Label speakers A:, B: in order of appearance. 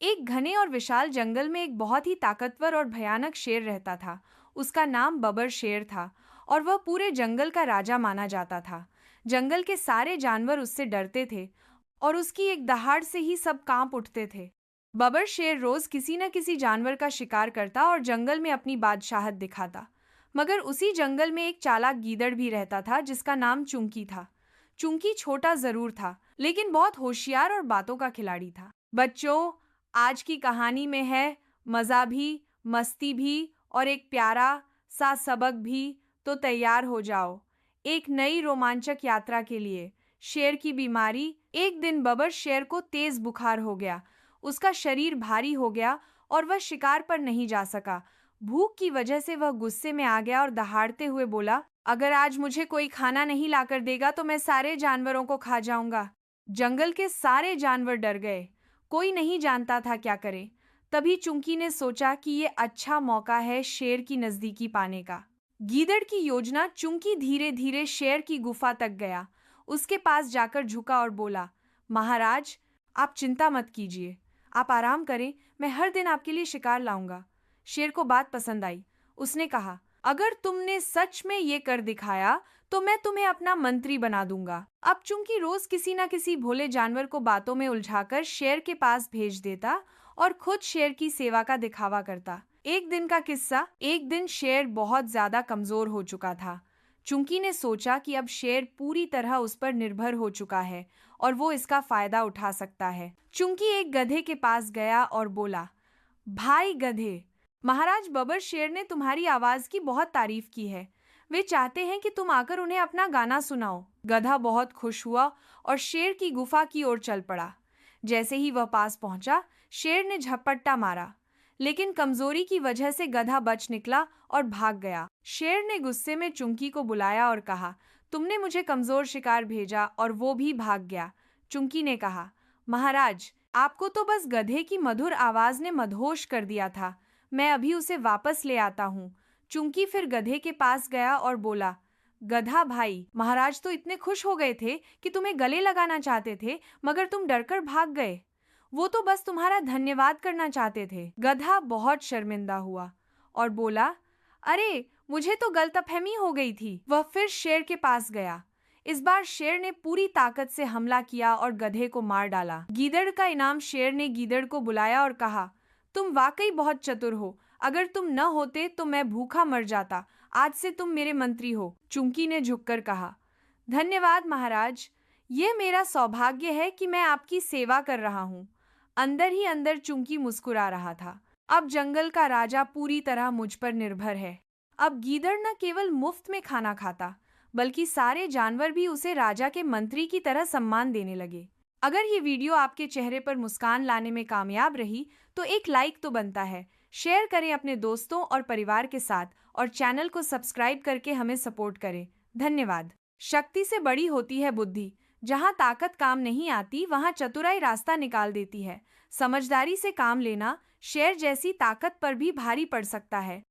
A: एक घने और विशाल जंगल में एक बहुत ही ताकतवर और भयानक शेर रहता था। उसका नाम बबर शेर था और वह पूरे जंगल का राजा माना जाता था। जंगल के सारे जानवर उससे डरते थे और उसकी एक दहाड़ से ही सब कांप उठते थे। बबर शेर रोज किसी न किसी जानवर का शिकार करता और जंगल में अपनी बादशाहत दिखाता। मगर उसी जंगल में एक चालाक गीदड़ भी रहता था जिसका नाम चुंकी था। चुंकी छोटा जरूर था, लेकिन बहुत होशियार और बातों का खिलाड़ी था। बच्चों, आज की कहानी में है मज़ा भी, मस्ती भी और एक प्यारा सा सबक भी। तो तैयार हो जाओ एक नई रोमांचक यात्रा के लिए। शेर की बीमारी। एक दिन बबर शेर को तेज बुखार हो गया। उसका शरीर भारी हो गया और वह शिकार पर नहीं जा सका। भूख की वजह से वह गुस्से में आ गया और दहाड़ते हुए बोला, अगर आज मुझे कोई खाना नहीं लाकर देगा तो मैं सारे जानवरों को खा जाऊंगा। जंगल के सारे जानवर डर गए। कोई नहीं जानता था क्या करे। तभी चुंकी ने सोचा कि ये अच्छा मौका है शेर की नजदीकी पाने का। गीदड़ की योजना। चुंकी धीरे धीरे शेर की गुफा तक गया। उसके पास जाकर झुका और बोला, महाराज, आप चिंता मत कीजिए। आप आराम करें, मैं हर दिन आपके लिए शिकार लाऊंगा। शेर को बात पसंद आई। उसने कहा, अगर तुमने सच में ये कर दिखाया तो मैं तुम्हें अपना मंत्री बना दूंगा। अब चूंकि रोज किसी न किसी भोले जानवर को बातों में उलझाकर शेर के पास भेज देता और खुद शेर की सेवा का दिखावा करता। एक दिन का किस्सा। एक दिन शेर बहुत ज्यादा कमजोर हो चुका था। चुंकी ने सोचा कि अब शेर पूरी तरह उस पर निर्भर हो चुका है और वो इसका फायदा उठा सकता है। चुंकी एक गधे के पास गया और बोला, भाई गधे, महाराज बबर शेर ने तुम्हारी आवाज की बहुत तारीफ की है। वे चाहते हैं कि तुम आकर उन्हें अपना गाना सुनाओ। गधा बहुत खुश हुआ और शेर की गुफा की ओर चल पड़ा। जैसे ही वह पास पहुंचा, शेर ने झपट्टा मारा, लेकिन कमजोरी की वजह से गधा बच निकला और भाग गया। शेर ने गुस्से में चुंकी को बुलाया और कहा, तुमने मुझे कमजोर शिकार भेजा और वो भी भाग गया। चुंकी ने कहा, महाराज, आपको तो बस गधे की मधुर आवाज ने मदहोश कर दिया था। मैं अभी उसे वापस ले आता हूँ। चुंकी फिर गधे के पास गया और बोला, गधा भाई, महाराज तो इतने खुश हो गए थे कि तुम्हें गले लगाना चाहते थे, मगर तुम डरकर भाग गए। वो तो बस तुम्हारा धन्यवाद करना चाहते थे। गधा बहुत शर्मिंदा हुआ और बोला, अरे, मुझे तो गलतफहमी हो गई थी। वह फिर शेर के पास गया। इस बार शेर ने पूरी ताकत से हमला किया और गधे को मार डाला। गीदड़ का इनाम। शेर ने गीदड़ को बुलाया और कहा, तुम वाकई बहुत चतुर हो। अगर तुम न होते तो मैं भूखा मर जाता। आज से तुम मेरे मंत्री हो। चुंकी ने झुककर कहा, धन्यवाद महाराज। ये मेरा सौभाग्य है कि मैं आपकी सेवा कर रहा हूँ। अंदर ही अंदर चुंकी मुस्कुरा रहा था। अब जंगल का राजा पूरी तरह मुझ पर निर्भर है। अब गीदड़ न केवल मुफ्त में खाना खाता, बल्कि सारे जानवर भी उसे राजा के मंत्री की तरह सम्मान देने लगे। अगर ये वीडियो आपके चेहरे पर मुस्कान लाने में कामयाब रही तो एक लाइक तो बनता है। शेयर करें अपने दोस्तों और परिवार के साथ और चैनल को सब्सक्राइब करके हमें सपोर्ट करें। धन्यवाद। शक्ति से बड़ी होती है बुद्धि। जहाँ ताकत काम नहीं आती, वहाँ चतुराई रास्ता निकाल देती है। समझदारी से काम लेना शेर जैसी ताकत पर भी भारी पड़ सकता है।